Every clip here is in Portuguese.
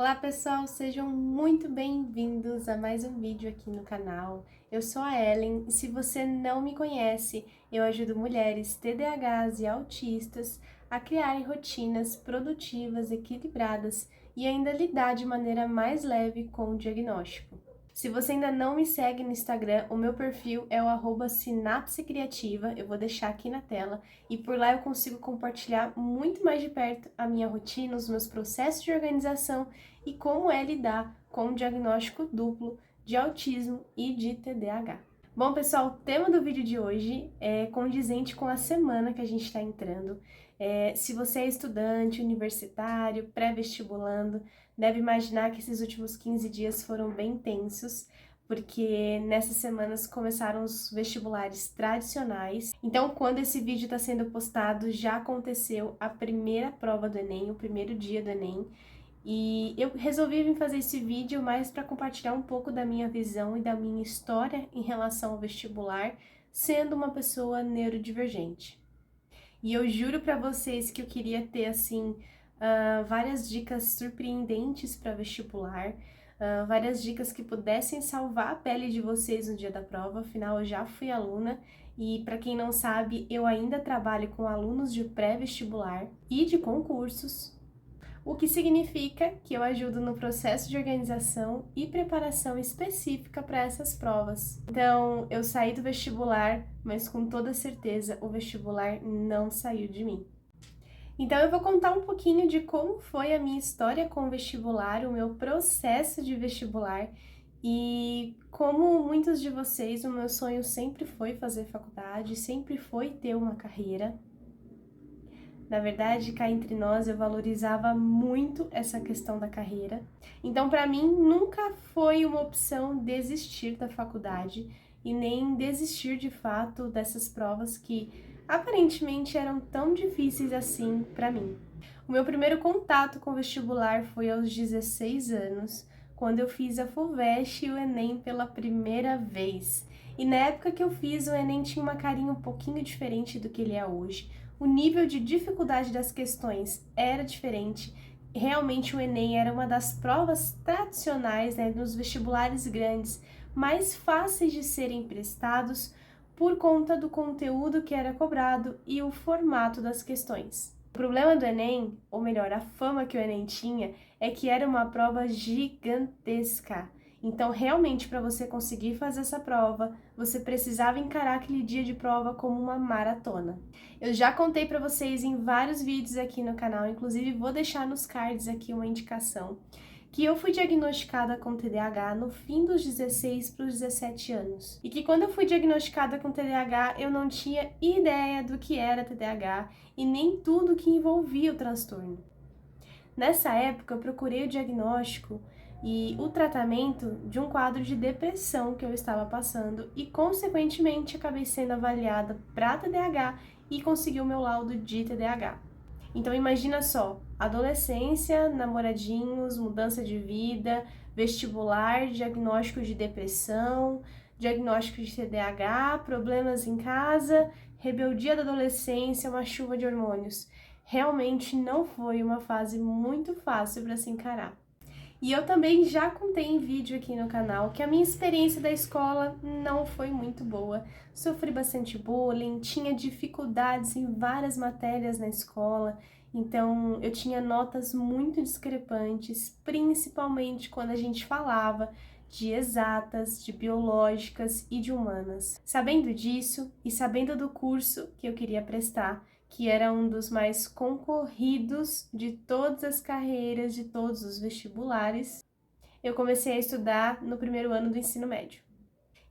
Olá pessoal, sejam muito bem-vindos a mais um vídeo aqui no canal. Eu sou a Ellen e se você não me conhece, eu ajudo mulheres TDAHs e autistas a criarem rotinas produtivas, equilibradas e ainda lidar de maneira mais leve com o diagnóstico. Se você ainda não me segue no Instagram, o meu perfil é o @sinapsecriativa, eu vou deixar aqui na tela, e por lá eu consigo compartilhar muito mais de perto a minha rotina, os meus processos de organização e como é lidar com o diagnóstico duplo de autismo e de TDAH. Bom, pessoal, o tema do vídeo de hoje é condizente com a semana que a gente está entrando. Se você é estudante, universitário, pré-vestibulando, deve imaginar que esses últimos 15 dias foram bem tensos, porque nessas semanas começaram os vestibulares tradicionais. Então, quando esse vídeo está sendo postado, já aconteceu a primeira prova do Enem, o primeiro dia do Enem. E eu resolvi vir fazer esse vídeo mais para compartilhar um pouco da minha visão e da minha história em relação ao vestibular, sendo uma pessoa neurodivergente. E eu juro para vocês que eu queria ter, assim, várias dicas surpreendentes para vestibular, várias dicas que pudessem salvar a pele de vocês no dia da prova, afinal eu já fui aluna e, para quem não sabe, eu ainda trabalho com alunos de pré-vestibular e de concursos, o que significa que eu ajudo no processo de organização e preparação específica para essas provas. Então, eu saí do vestibular, mas com toda certeza o vestibular não saiu de mim. Então, eu vou contar um pouquinho de como foi a minha história com o vestibular, o meu processo de vestibular e como muitos de vocês, o meu sonho sempre foi fazer faculdade, sempre foi ter uma carreira. Na verdade, cá entre nós, eu valorizava muito essa questão da carreira. Então, para mim, nunca foi uma opção desistir da faculdade e nem desistir de fato dessas provas que aparentemente eram tão difíceis assim para mim. O meu primeiro contato com o vestibular foi aos 16 anos, quando eu fiz a FUVEST e o Enem pela primeira vez. E na época que eu fiz, o Enem tinha uma carinha um pouquinho diferente do que ele é hoje. O nível de dificuldade das questões era diferente. Realmente o Enem era uma das provas tradicionais, né, dos vestibulares grandes, mais fáceis de serem prestados por conta do conteúdo que era cobrado e o formato das questões. O problema do Enem, ou melhor, a fama que o Enem tinha, é que era uma prova gigantesca. Então, realmente, para você conseguir fazer essa prova, você precisava encarar aquele dia de prova como uma maratona. Eu já contei para vocês em vários vídeos aqui no canal, inclusive vou deixar nos cards aqui uma indicação, que eu fui diagnosticada com TDAH no fim dos 16 para os 17 anos. E que quando eu fui diagnosticada com TDAH, eu não tinha ideia do que era TDAH e nem tudo que envolvia o transtorno. Nessa época, eu procurei o diagnóstico e o tratamento de um quadro de depressão que eu estava passando e, consequentemente, acabei sendo avaliada para TDAH e consegui o meu laudo de TDAH. Então, imagina só, adolescência, namoradinhos, mudança de vida, vestibular, diagnóstico de depressão, diagnóstico de TDAH, problemas em casa, rebeldia da adolescência, uma chuva de hormônios. Realmente não foi uma fase muito fácil para se encarar. E eu também já contei em vídeo aqui no canal que a minha experiência da escola não foi muito boa. Sofri bastante bullying, tinha dificuldades em várias matérias na escola, então eu tinha notas muito discrepantes, principalmente quando a gente falava de exatas, de biológicas e de humanas. Sabendo disso e sabendo do curso que eu queria prestar, que era um dos mais concorridos de todas as carreiras, de todos os vestibulares, eu comecei a estudar no primeiro ano do ensino médio.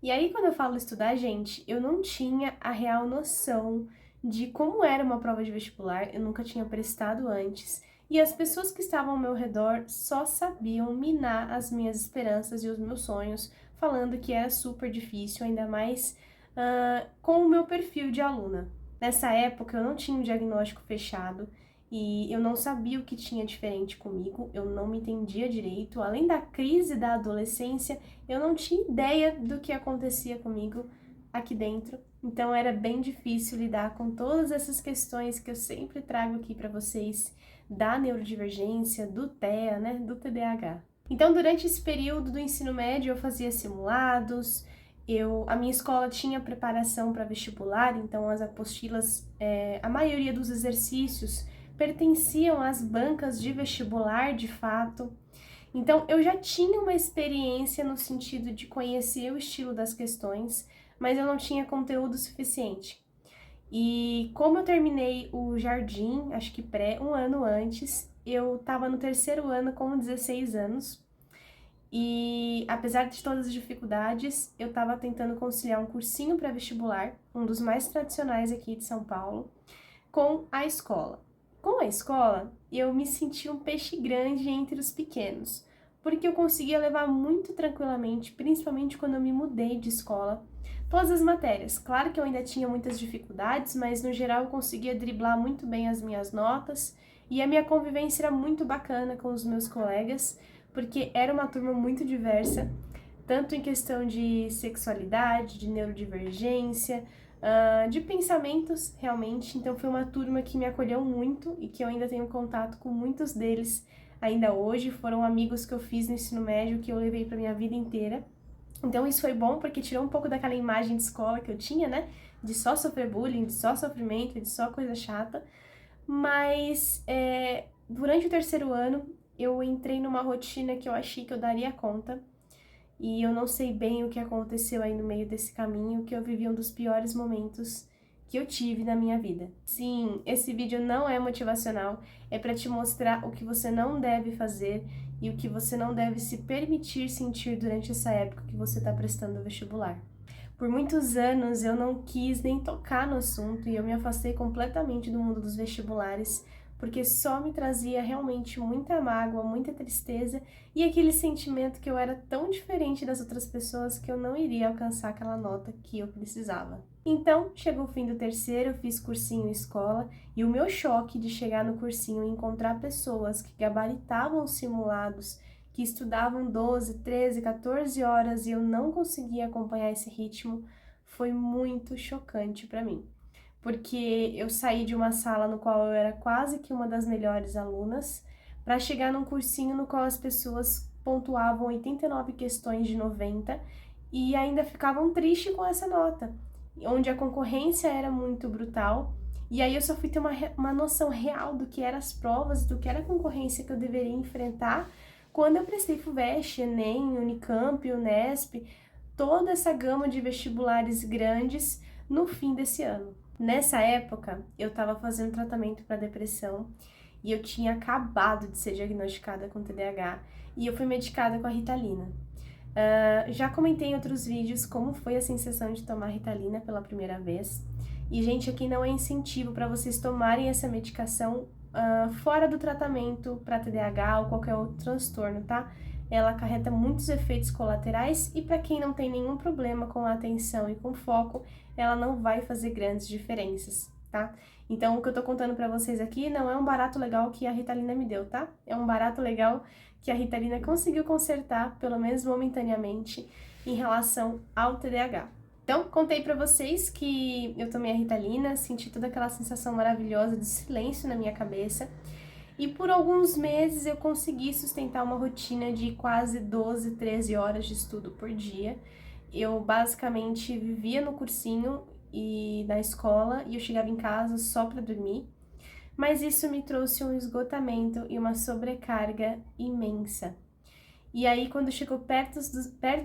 E aí, quando eu falo estudar, gente, eu não tinha a real noção de como era uma prova de vestibular, eu nunca tinha prestado antes, e as pessoas que estavam ao meu redor só sabiam minar as minhas esperanças e os meus sonhos, falando que era super difícil, ainda mais com o meu perfil de aluna. Nessa época, eu não tinha um diagnóstico fechado e eu não sabia o que tinha diferente comigo, eu não me entendia direito. Além da crise da adolescência, eu não tinha ideia do que acontecia comigo aqui dentro. Então, era bem difícil lidar com todas essas questões que eu sempre trago aqui para vocês da neurodivergência, do TEA, né, do TDAH. Então, durante esse período do ensino médio, eu fazia simulados, a minha escola tinha preparação para vestibular, então as apostilas, a maioria dos exercícios pertenciam às bancas de vestibular, de fato. Então, eu já tinha uma experiência no sentido de conhecer o estilo das questões, mas eu não tinha conteúdo suficiente. E como eu terminei o jardim, acho que um ano antes, eu estava no terceiro ano com 16 anos. E apesar de todas as dificuldades, eu estava tentando conciliar um cursinho para vestibular, um dos mais tradicionais aqui de São Paulo, com a escola. Com a escola, eu me senti um peixe grande entre os pequenos, porque eu conseguia levar muito tranquilamente, principalmente quando eu me mudei de escola, todas as matérias. Claro que eu ainda tinha muitas dificuldades, mas no geral eu conseguia driblar muito bem as minhas notas e a minha convivência era muito bacana com os meus colegas, porque era uma turma muito diversa, tanto em questão de sexualidade, de neurodivergência, de pensamentos, realmente. Então foi uma turma que me acolheu muito e que eu ainda tenho contato com muitos deles ainda hoje. Foram amigos que eu fiz no ensino médio que eu levei para minha vida inteira. Então isso foi bom porque tirou um pouco daquela imagem de escola que eu tinha, né? De só sofrer bullying, de só sofrimento, de só coisa chata. Mas durante o terceiro ano eu entrei numa rotina que eu achei que eu daria conta. E eu não sei bem o que aconteceu aí no meio desse caminho, que eu vivi um dos piores momentos que eu tive na minha vida. Sim, esse vídeo não é motivacional, é para te mostrar o que você não deve fazer e o que você não deve se permitir sentir durante essa época que você está prestando o vestibular. Por muitos anos eu não quis nem tocar no assunto e eu me afastei completamente do mundo dos vestibulares, porque só me trazia realmente muita mágoa, muita tristeza e aquele sentimento que eu era tão diferente das outras pessoas que eu não iria alcançar aquela nota que eu precisava. Então, chegou o fim do terceiro, eu fiz cursinho em escola e o meu choque de chegar no cursinho e encontrar pessoas que gabaritavam os simulados, que estudavam 12, 13, 14 horas e eu não conseguia acompanhar esse ritmo, foi muito chocante para mim. Porque eu saí de uma sala no qual eu era quase que uma das melhores alunas, para chegar num cursinho no qual as pessoas pontuavam 89 questões de 90 e ainda ficavam tristes com essa nota, onde a concorrência era muito brutal. E aí eu só fui ter uma noção real do que eram as provas, do que era a concorrência que eu deveria enfrentar quando eu prestei FUVEST, ENEM, Unicamp, Unesp, toda essa gama de vestibulares grandes no fim desse ano. Nessa época, eu estava fazendo tratamento para depressão e eu tinha acabado de ser diagnosticada com TDAH e eu fui medicada com a Ritalina. Já comentei em outros vídeos como foi a sensação de tomar Ritalina pela primeira vez. E, gente, aqui não é incentivo para vocês tomarem essa medicação fora do tratamento para TDAH ou qualquer outro transtorno, tá? Ela acarreta muitos efeitos colaterais e para quem não tem nenhum problema com a atenção e com foco, ela não vai fazer grandes diferenças, tá? Então, o que eu tô contando para vocês aqui não é um barato legal que a Ritalina me deu, tá? É um barato legal que a Ritalina conseguiu consertar, pelo menos momentaneamente, em relação ao TDAH. Então, contei pra vocês que eu tomei a Ritalina, senti toda aquela sensação maravilhosa de silêncio na minha cabeça e por alguns meses eu consegui sustentar uma rotina de quase 12, 13 horas de estudo por dia. Eu basicamente vivia no cursinho e na escola e eu chegava em casa só pra dormir, mas isso me trouxe um esgotamento e uma sobrecarga imensa. E aí, quando chegou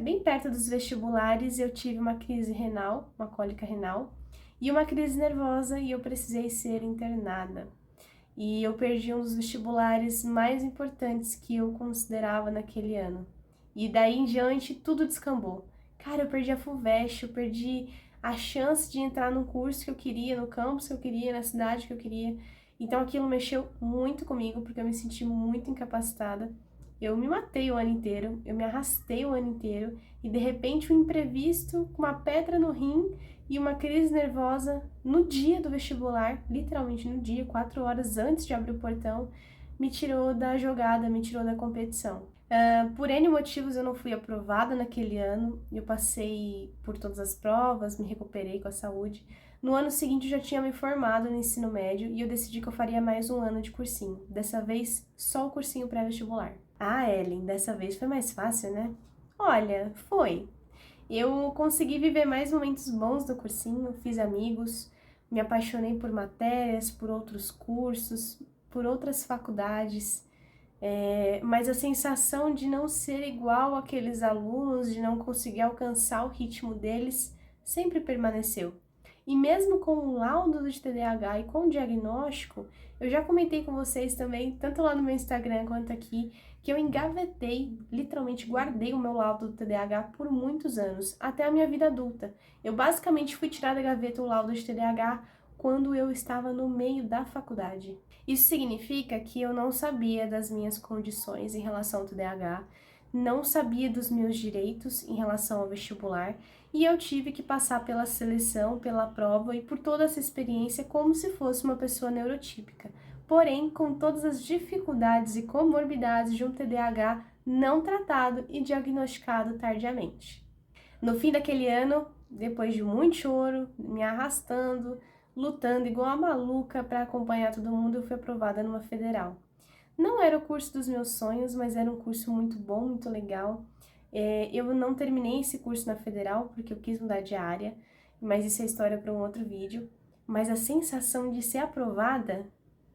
bem perto dos vestibulares, eu tive uma crise renal, uma cólica renal, e uma crise nervosa e eu precisei ser internada. E eu perdi um dos vestibulares mais importantes que eu considerava naquele ano. E daí em diante, tudo descambou. Cara, eu perdi a FUVEST, eu perdi a chance de entrar no curso que eu queria, no campus que eu queria, na cidade que eu queria. Então aquilo mexeu muito comigo, porque eu me senti muito incapacitada. Eu me matei o ano inteiro, eu me arrastei o ano inteiro e de repente um imprevisto, com uma pedra no rim e uma crise nervosa no dia do vestibular, literalmente no dia, 4 horas antes de abrir o portão, me tirou da jogada, me tirou da competição. Por N motivos eu não fui aprovada naquele ano, eu passei por todas as provas, me recuperei com a saúde, No ano seguinte eu já tinha me formado no ensino médio e eu decidi que eu faria mais um ano de cursinho. Dessa vez, só o cursinho pré-vestibular. Ah, Ellen, dessa vez foi mais fácil, né? Olha, foi. Eu consegui viver mais momentos bons do cursinho, fiz amigos, me apaixonei por matérias, por outros cursos, por outras faculdades, mas a sensação de não ser igual àqueles alunos, de não conseguir alcançar o ritmo deles, sempre permaneceu. E mesmo com o laudo de TDAH e com o diagnóstico, eu já comentei com vocês também, tanto lá no meu Instagram quanto aqui, que eu engavetei, literalmente guardei o meu laudo do TDAH por muitos anos, até a minha vida adulta. Eu basicamente fui tirar da gaveta o laudo de TDAH quando eu estava no meio da faculdade. Isso significa que eu não sabia das minhas condições em relação ao TDAH, não sabia dos meus direitos em relação ao vestibular e eu tive que passar pela seleção, pela prova e por toda essa experiência como se fosse uma pessoa neurotípica, porém com todas as dificuldades e comorbidades de um TDAH não tratado e diagnosticado tardiamente. No fim daquele ano, depois de muito choro, me arrastando, lutando igual a maluca para acompanhar todo mundo, eu fui aprovada numa federal. Não era o curso dos meus sonhos, mas era um curso muito bom, muito legal. Eu não terminei esse curso na federal porque eu quis mudar de área, mas isso é história para um outro vídeo. Mas a sensação de ser aprovada,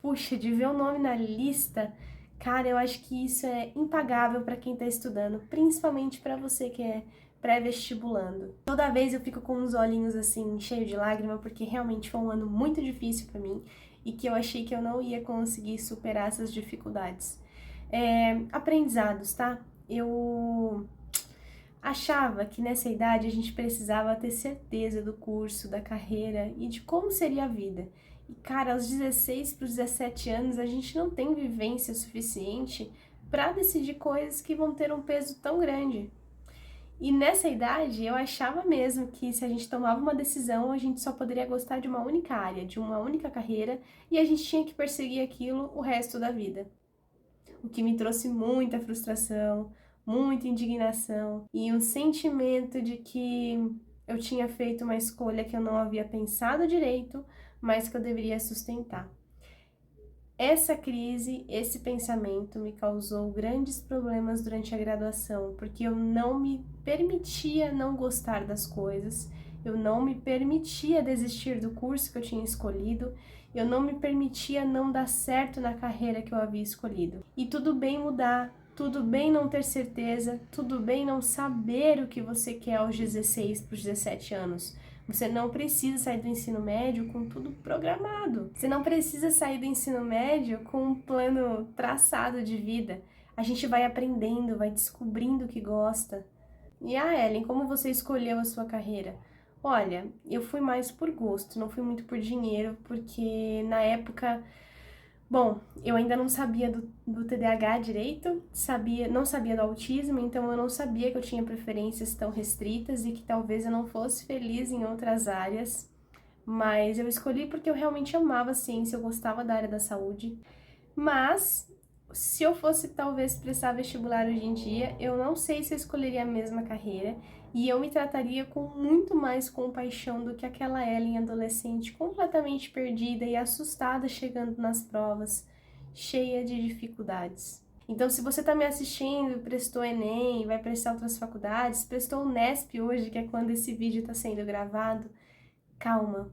puxa, de ver o nome na lista, cara, eu acho que isso é impagável para quem está estudando, principalmente para você que é pré-vestibulando. Toda vez eu fico com os olhinhos assim, cheio de lágrima, porque realmente foi um ano muito difícil para mim e que eu achei que eu não ia conseguir superar essas dificuldades. Aprendizados, tá? Eu achava que nessa idade a gente precisava ter certeza do curso, da carreira e de como seria a vida. E cara, aos 16 para os 17 anos a gente não tem vivência suficiente para decidir coisas que vão ter um peso tão grande. E nessa idade, eu achava mesmo que se a gente tomava uma decisão, a gente só poderia gostar de uma única área, de uma única carreira, e a gente tinha que perseguir aquilo o resto da vida. O que me trouxe muita frustração, muita indignação e um sentimento de que eu tinha feito uma escolha que eu não havia pensado direito, mas que eu deveria sustentar. Essa crise, esse pensamento me causou grandes problemas durante a graduação, porque eu não me permitia não gostar das coisas, eu não me permitia desistir do curso que eu tinha escolhido, eu não me permitia não dar certo na carreira que eu havia escolhido. E tudo bem mudar, tudo bem não ter certeza, tudo bem não saber o que você quer aos 16 para os 17 anos. Você não precisa sair do ensino médio com tudo programado. Você não precisa sair do ensino médio com um plano traçado de vida. A gente vai aprendendo, vai descobrindo o que gosta. E Ellen, como você escolheu a sua carreira? Olha, eu fui mais por gosto, não fui muito por dinheiro, porque na época, bom, eu ainda não sabia do TDAH direito, não sabia do autismo, então eu não sabia que eu tinha preferências tão restritas e que talvez eu não fosse feliz em outras áreas, mas eu escolhi porque eu realmente amava a ciência, eu gostava da área da saúde, mas se eu fosse talvez prestar vestibular hoje em dia, eu não sei se eu escolheria a mesma carreira e eu me trataria com muito mais compaixão do que aquela Ellen adolescente completamente perdida e assustada chegando nas provas, cheia de dificuldades. Então, se você está me assistindo, prestou Enem, vai prestar outras faculdades, prestou o Nesp hoje, que é quando esse vídeo está sendo gravado, calma.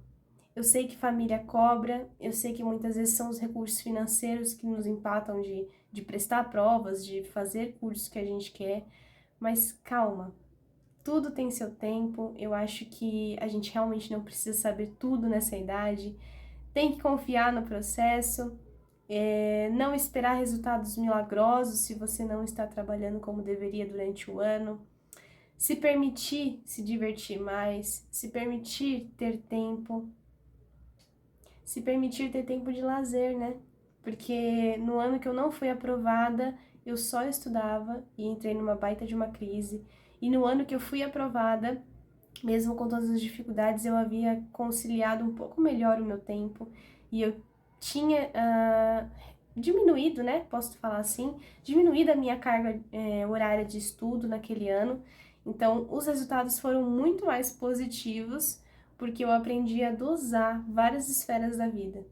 Eu sei que família cobra, eu sei que muitas vezes são os recursos financeiros que nos empatam de prestar provas, de fazer cursos que a gente quer, mas calma, tudo tem seu tempo, eu acho que a gente realmente não precisa saber tudo nessa idade, tem que confiar no processo, não esperar resultados milagrosos se você não está trabalhando como deveria durante o ano, se permitir se divertir mais, se permitir ter tempo, se permitir ter tempo de lazer, né? Porque no ano que eu não fui aprovada, eu só estudava e entrei numa baita de uma crise. E no ano que eu fui aprovada, mesmo com todas as dificuldades, eu havia conciliado um pouco melhor o meu tempo e eu tinha diminuído, né? Posso falar assim, diminuído a minha carga horária de estudo naquele ano. Então, os resultados foram muito mais positivos, porque eu aprendi a dosar várias esferas da vida.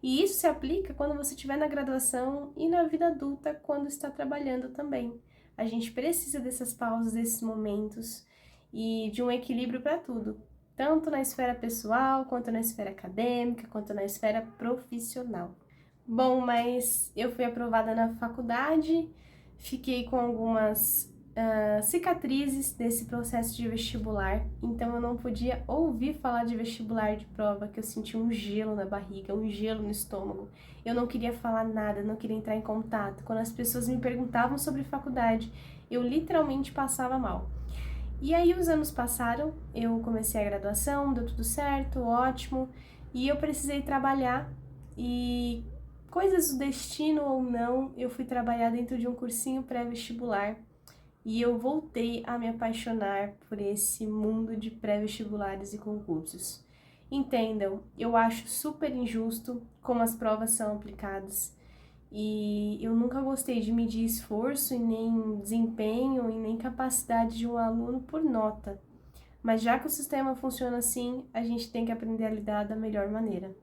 E isso se aplica quando você estiver na graduação e na vida adulta, quando está trabalhando também. A gente precisa dessas pausas, desses momentos e de um equilíbrio para tudo, tanto na esfera pessoal, quanto na esfera acadêmica, quanto na esfera profissional. Bom, mas eu fui aprovada na faculdade, fiquei com algumas cicatrizes desse processo de vestibular, então eu não podia ouvir falar de vestibular de prova, que eu sentia um gelo na barriga, um gelo no estômago. Eu não queria falar nada, não queria entrar em contato. Quando as pessoas me perguntavam sobre faculdade, eu literalmente passava mal. E aí os anos passaram, eu comecei a graduação, deu tudo certo, ótimo, e eu precisei trabalhar e coisas do destino ou não, eu fui trabalhar dentro de um cursinho pré-vestibular e eu voltei a me apaixonar por esse mundo de pré-vestibulares e concursos. Entendam, eu acho super injusto como as provas são aplicadas e eu nunca gostei de medir esforço e nem desempenho e nem capacidade de um aluno por nota. Mas já que o sistema funciona assim, a gente tem que aprender a lidar da melhor maneira.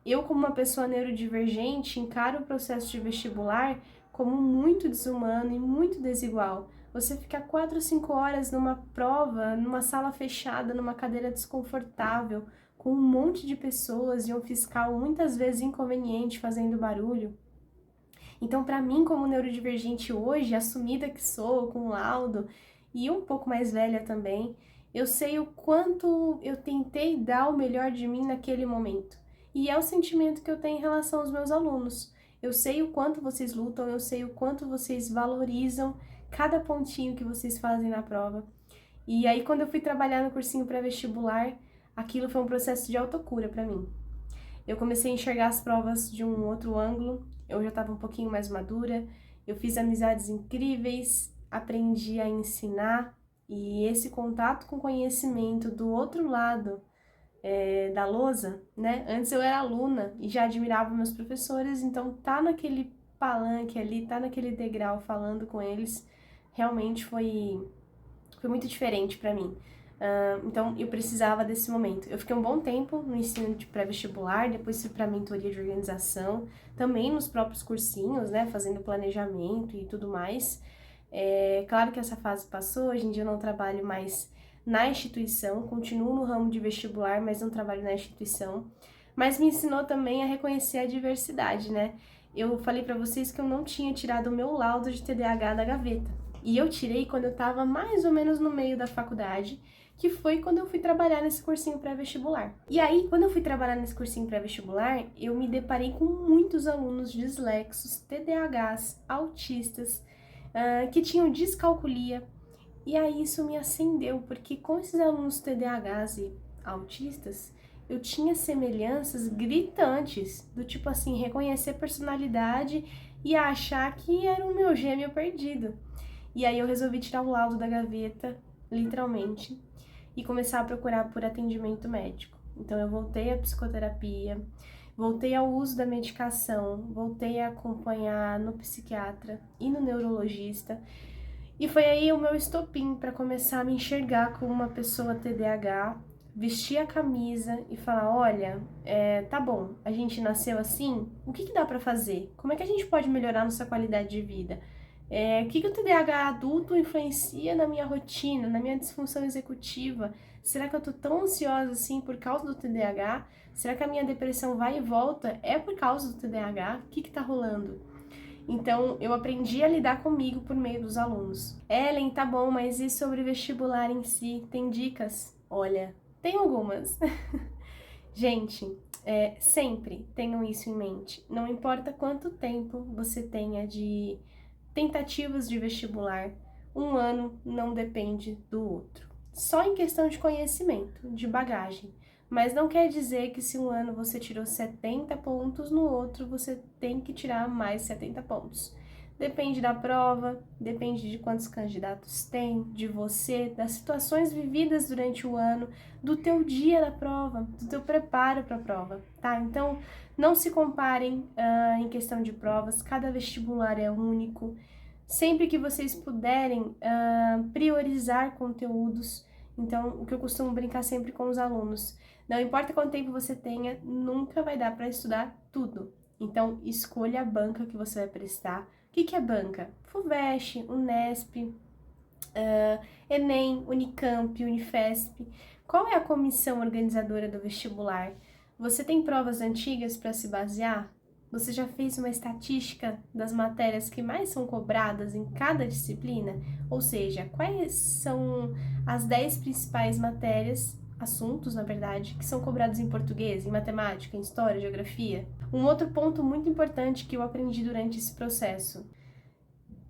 Eu, como uma pessoa neurodivergente, encaro o processo de vestibular como muito desumano e muito desigual. Você ficar 4 ou 5 horas numa prova, numa sala fechada, numa cadeira desconfortável, com um monte de pessoas e um fiscal muitas vezes inconveniente fazendo barulho. Então, para mim, como neurodivergente hoje, assumida que sou, com laudo e um pouco mais velha também, eu sei o quanto eu tentei dar o melhor de mim naquele momento. E é o sentimento que eu tenho em relação aos meus alunos. Eu sei o quanto vocês lutam, eu sei o quanto vocês valorizam cada pontinho que vocês fazem na prova. E aí, quando eu fui trabalhar no cursinho pré-vestibular, aquilo foi um processo de autocura para mim. Eu comecei a enxergar as provas de um outro ângulo, eu já estava um pouquinho mais madura, eu fiz amizades incríveis, aprendi a ensinar e esse contato com conhecimento do outro lado da lousa, né? Antes eu era aluna e já admirava meus professores, então tá naquele palanque ali, tá naquele degrau falando com eles, realmente foi muito diferente para mim. Então eu precisava desse momento. Eu fiquei um bom tempo no ensino de pré-vestibular, depois fui para mentoria de organização, também nos próprios cursinhos, né, fazendo planejamento e tudo mais. Claro que essa fase passou, hoje em dia eu não trabalho mais na instituição, continuo no ramo de vestibular, mas não trabalho na instituição. Mas me ensinou também a reconhecer a diversidade, né? Eu falei para vocês que eu não tinha tirado o meu laudo de TDAH da gaveta. E eu tirei quando eu estava mais ou menos no meio da faculdade, que foi quando eu fui trabalhar nesse cursinho pré-vestibular. E aí, quando eu fui trabalhar nesse cursinho pré-vestibular, eu me deparei com muitos alunos dislexos, TDAHs, autistas, que tinham descalculia. E aí isso me acendeu, porque com esses alunos TDAHs e autistas, eu tinha semelhanças gritantes, do tipo assim, reconhecer personalidade e achar que era o meu gêmeo perdido. E aí eu resolvi tirar o laudo da gaveta, literalmente, e começar a procurar por atendimento médico. Então eu voltei à psicoterapia, voltei ao uso da medicação, voltei a acompanhar no psiquiatra e no neurologista. E foi aí o meu estopim para começar a me enxergar como uma pessoa TDAH, vestir a camisa e falar, olha, tá bom, a gente nasceu assim, o que dá para fazer? Como é que a gente pode melhorar nossa qualidade de vida? O que o TDAH adulto influencia na minha rotina, na minha disfunção executiva? Será que eu tô tão ansiosa assim por causa do TDAH? Será que a minha depressão vai e volta é por causa do TDAH? O que tá rolando? Então, eu aprendi a lidar comigo por meio dos alunos. Ellen, tá bom, mas e sobre vestibular em si? Tem dicas? Olha, tem algumas. Gente, sempre tenham isso em mente. Não importa quanto tempo você tenha de tentativas de vestibular, um ano não depende do outro. Só em questão de conhecimento, de bagagem. Mas não quer dizer que se um ano você tirou 70 pontos, no outro você tem que tirar mais 70 pontos. Depende da prova, depende de quantos candidatos tem, de você, das situações vividas durante o ano, do teu dia da prova, do teu preparo para a prova, tá? Então, não se comparem em questão de provas, cada vestibular é único. Sempre que vocês puderem priorizar conteúdos, Então, o que eu costumo brincar sempre com os alunos, não importa quanto tempo você tenha, nunca vai dar para estudar tudo. Então, escolha a banca que você vai prestar. O que é banca? FUVEST, Unesp, Enem, Unicamp, Unifesp. Qual é a comissão organizadora do vestibular? Você tem provas antigas para se basear? Você já fez uma estatística das matérias que mais são cobradas em cada disciplina? Ou seja, quais são as 10 principais matérias, assuntos, na verdade, que são cobrados em português, em matemática, em história, geografia? Um outro ponto muito importante que eu aprendi durante esse processo.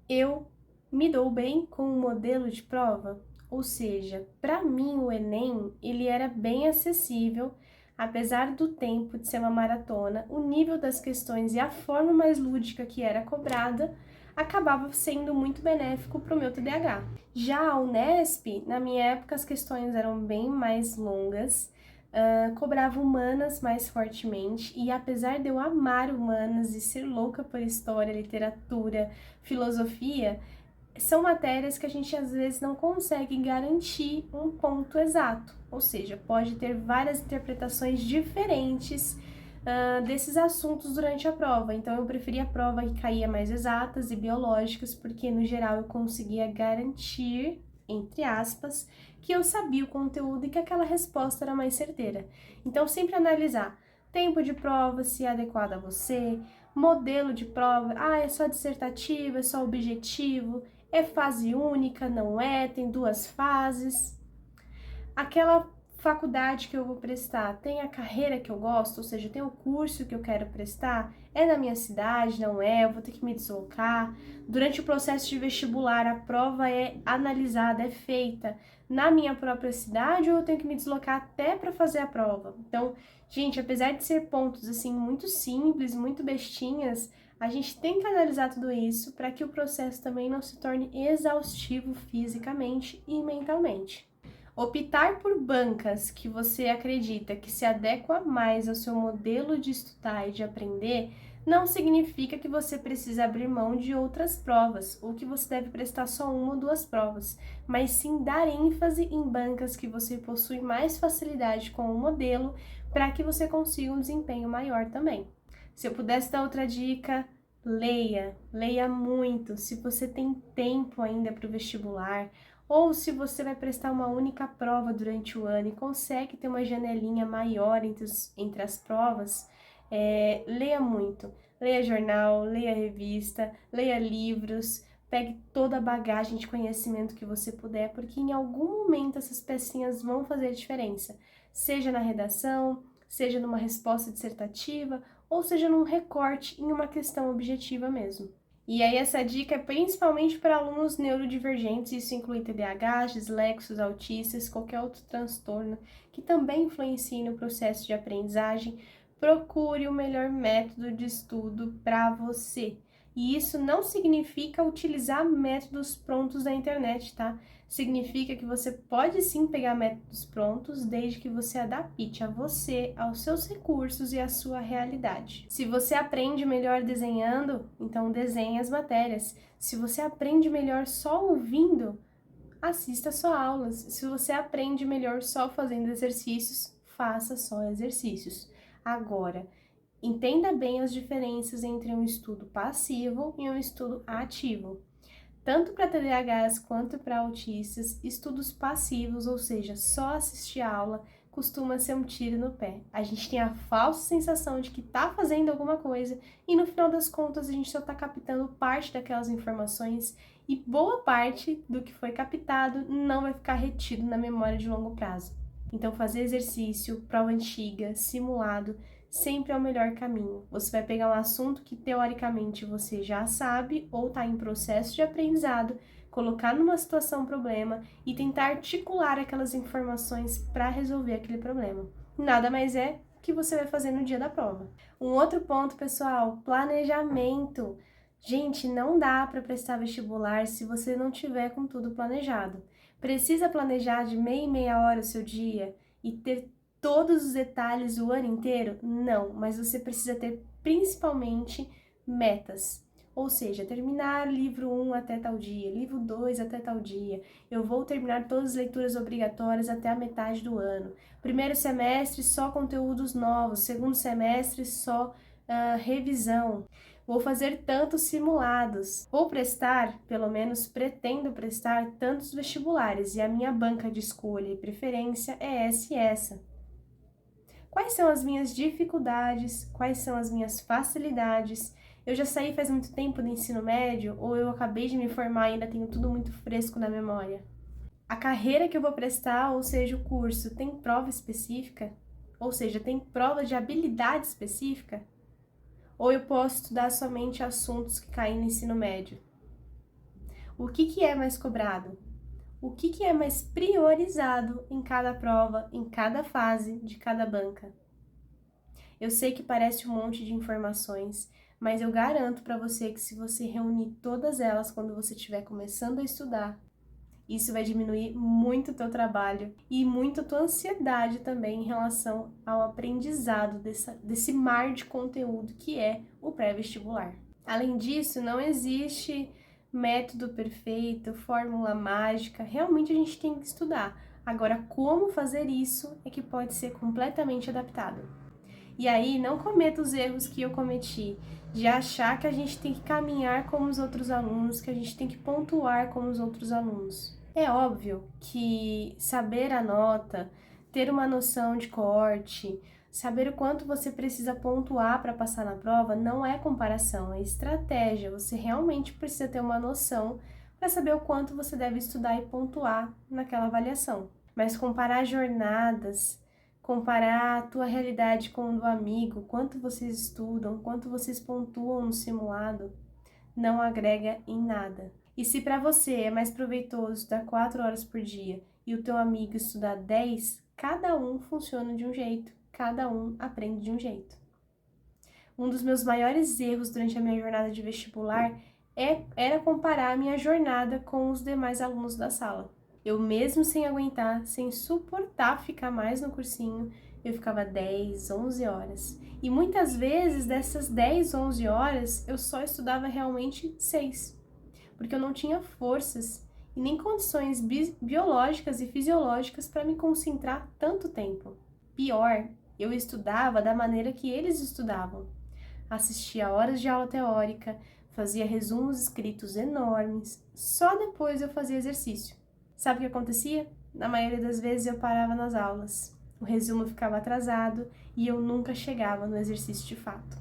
Eu me dou bem com o modelo de prova, ou seja, para mim o Enem, ele era bem acessível, apesar do tempo de ser uma maratona, o nível das questões e a forma mais lúdica que era cobrada acabava sendo muito benéfico para o meu TDAH. Já a Unesp, na minha época as questões eram bem mais longas, cobrava humanas mais fortemente, e apesar de eu amar humanas e ser louca por história, literatura, filosofia, são matérias que a gente às vezes não consegue garantir um ponto exato, ou seja, pode ter várias interpretações diferentes desses assuntos durante a prova. Então eu preferia a prova que caía mais exatas e biológicas, porque no geral eu conseguia garantir, entre aspas, que eu sabia o conteúdo e que aquela resposta era mais certeira. Então sempre analisar tempo de prova, se é adequado a você, modelo de prova, é só dissertativo, é só objetivo, é fase única, não é, tem 2 fases. Aquela faculdade que eu vou prestar tem a carreira que eu gosto, ou seja, tem o curso que eu quero prestar, é na minha cidade, não é, eu vou ter que me deslocar. Durante o processo de vestibular, a prova é analisada, é feita na minha própria cidade ou eu tenho que me deslocar até para fazer a prova? Então, gente, apesar de ser pontos assim muito simples, muito bestinhas, a gente tem que analisar tudo isso para que o processo também não se torne exaustivo fisicamente e mentalmente. Optar por bancas que você acredita que se adequa mais ao seu modelo de estudar e de aprender não significa que você precisa abrir mão de outras provas ou que você deve prestar só 1 ou 2 provas, mas sim dar ênfase em bancas que você possui mais facilidade com o modelo para que você consiga um desempenho maior também. Se eu pudesse dar outra dica, leia muito. Se você tem tempo ainda para o vestibular, ou se você vai prestar uma única prova durante o ano e consegue ter uma janelinha maior entre as provas, leia muito. Leia jornal, leia revista, leia livros, pegue toda a bagagem de conhecimento que você puder, porque em algum momento essas pecinhas vão fazer a diferença, seja na redação, seja numa resposta dissertativa, ou seja num recorte em uma questão objetiva mesmo. E aí essa dica é principalmente para alunos neurodivergentes, isso inclui TDAH, dislexos, autistas, qualquer outro transtorno que também influencie no processo de aprendizagem. Procure o melhor método de estudo para você. E isso não significa utilizar métodos prontos da internet, tá? Significa que você pode sim pegar métodos prontos, desde que você adapte a você, aos seus recursos e à sua realidade. Se você aprende melhor desenhando, então desenhe as matérias. Se você aprende melhor só ouvindo, assista só aulas. Se você aprende melhor só fazendo exercícios, faça só exercícios. Agora, entenda bem as diferenças entre um estudo passivo e um estudo ativo. Tanto para TDAHs quanto para autistas, estudos passivos, ou seja, só assistir a aula, costuma ser um tiro no pé. A gente tem a falsa sensação de que está fazendo alguma coisa e no final das contas a gente só está captando parte daquelas informações e boa parte do que foi captado não vai ficar retido na memória de longo prazo. Então, fazer exercício, prova antiga, simulado, sempre é o melhor caminho. Você vai pegar um assunto que teoricamente você já sabe ou está em processo de aprendizado, colocar numa situação problema e tentar articular aquelas informações para resolver aquele problema. Nada mais é que você vai fazer no dia da prova. Um outro ponto, pessoal, planejamento. Gente, não dá para prestar vestibular se você não tiver com tudo planejado. Precisa planejar de meia em meia hora o seu dia e ter todos os detalhes o ano inteiro? Não, mas você precisa ter principalmente metas. Ou seja, terminar livro 1 até tal dia, livro 2 até tal dia. Eu vou terminar todas as leituras obrigatórias até a metade do ano. Primeiro semestre, só conteúdos novos. Segundo semestre, só revisão. Vou fazer tantos simulados. Vou prestar, pelo menos pretendo prestar, tantos vestibulares. E a minha banca de escolha e preferência é essa e essa. Quais são as minhas dificuldades? Quais são as minhas facilidades? Eu já saí faz muito tempo do ensino médio ou eu acabei de me formar e ainda tenho tudo muito fresco na memória? A carreira que eu vou prestar, ou seja, o curso, tem prova específica? Ou seja, tem prova de habilidade específica? Ou eu posso estudar somente assuntos que caem no ensino médio? O que é mais cobrado? O que é mais priorizado em cada prova, em cada fase de cada banca? Eu sei que parece um monte de informações, mas eu garanto para você que se você reunir todas elas quando você estiver começando a estudar, isso vai diminuir muito o teu trabalho e muito a tua ansiedade também em relação ao aprendizado desse mar de conteúdo que é o pré-vestibular. Além disso, não existe método perfeito, fórmula mágica, realmente a gente tem que estudar. Agora, como fazer isso é que pode ser completamente adaptado. E aí, não cometa os erros que eu cometi, de achar que a gente tem que caminhar como os outros alunos, que a gente tem que pontuar como os outros alunos. É óbvio que saber a nota, ter uma noção de corte, saber o quanto você precisa pontuar para passar na prova não é comparação, é estratégia. Você realmente precisa ter uma noção para saber o quanto você deve estudar e pontuar naquela avaliação. Mas comparar jornadas, comparar a tua realidade com a do amigo, quanto vocês estudam, quanto vocês pontuam no simulado, não agrega em nada. E se para você é mais proveitoso estudar 4 horas por dia e o teu amigo estudar 10, cada um funciona de um jeito, cada um aprende de um jeito. Um dos meus maiores erros durante a minha jornada de vestibular era comparar a minha jornada com os demais alunos da sala. Eu mesmo sem aguentar, sem suportar ficar mais no cursinho, eu ficava 10, 11 horas. E muitas vezes dessas 10, 11 horas, eu só estudava realmente 6. Porque eu não tinha forças e nem condições biológicas e fisiológicas para me concentrar tanto tempo. Pior, eu estudava da maneira que eles estudavam. Assistia horas de aula teórica, fazia resumos escritos enormes, só depois eu fazia exercício. Sabe o que acontecia? Na maioria das vezes eu parava nas aulas, o resumo ficava atrasado e eu nunca chegava no exercício de fato.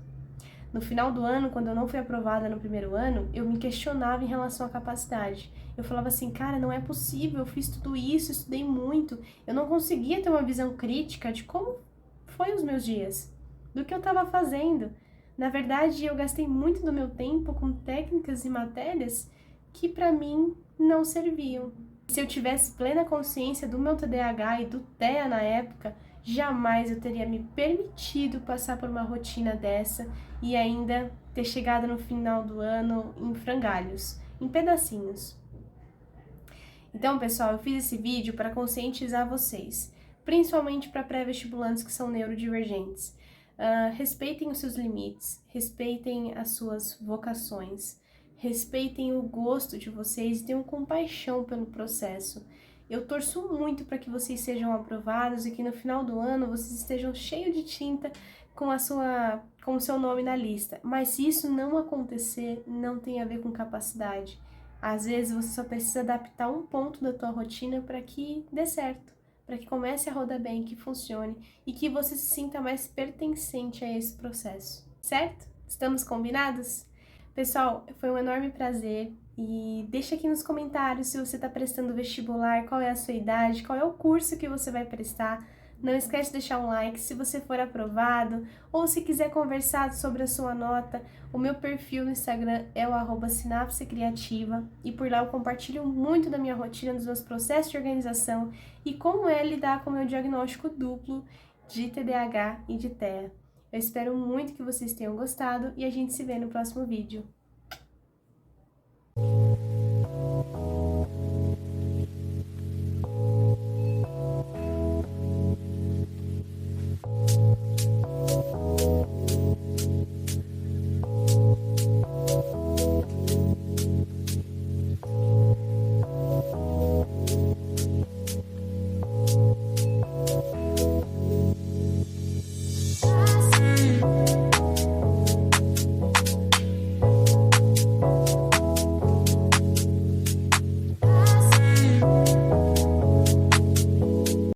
No final do ano, quando eu não fui aprovada no primeiro ano, eu me questionava em relação à capacidade. Eu falava assim, cara, não é possível, eu fiz tudo isso, estudei muito, eu não conseguia ter uma visão crítica de como foi os meus dias, do que eu estava fazendo. Na verdade, eu gastei muito do meu tempo com técnicas e matérias que para mim não serviam. Se eu tivesse plena consciência do meu TDAH e do TEA na época, jamais eu teria me permitido passar por uma rotina dessa e ainda ter chegado no final do ano em frangalhos, em pedacinhos. Então, pessoal, eu fiz esse vídeo para conscientizar vocês, principalmente para pré-vestibulantes que são neurodivergentes. Respeitem os seus limites, respeitem as suas vocações, respeitem o gosto de vocês e tenham compaixão pelo processo. Eu torço muito para que vocês sejam aprovados e que no final do ano vocês estejam cheios de tinta com o seu nome na lista. Mas se isso não acontecer, não tem a ver com capacidade. Às vezes você só precisa adaptar um ponto da tua rotina para que dê certo, para que comece a rodar bem, que funcione e que você se sinta mais pertencente a esse processo, certo? Estamos combinados? Pessoal, foi um enorme prazer e deixa aqui nos comentários se você está prestando vestibular, qual é a sua idade, qual é o curso que você vai prestar. Não esquece de deixar um like se você for aprovado ou se quiser conversar sobre a sua nota. O meu perfil no Instagram é o @sinapsecriativa e por lá eu compartilho muito da minha rotina, dos meus processos de organização e como é lidar com o meu diagnóstico duplo de TDAH e de TEA. Eu espero muito que vocês tenham gostado e a gente se vê no próximo vídeo.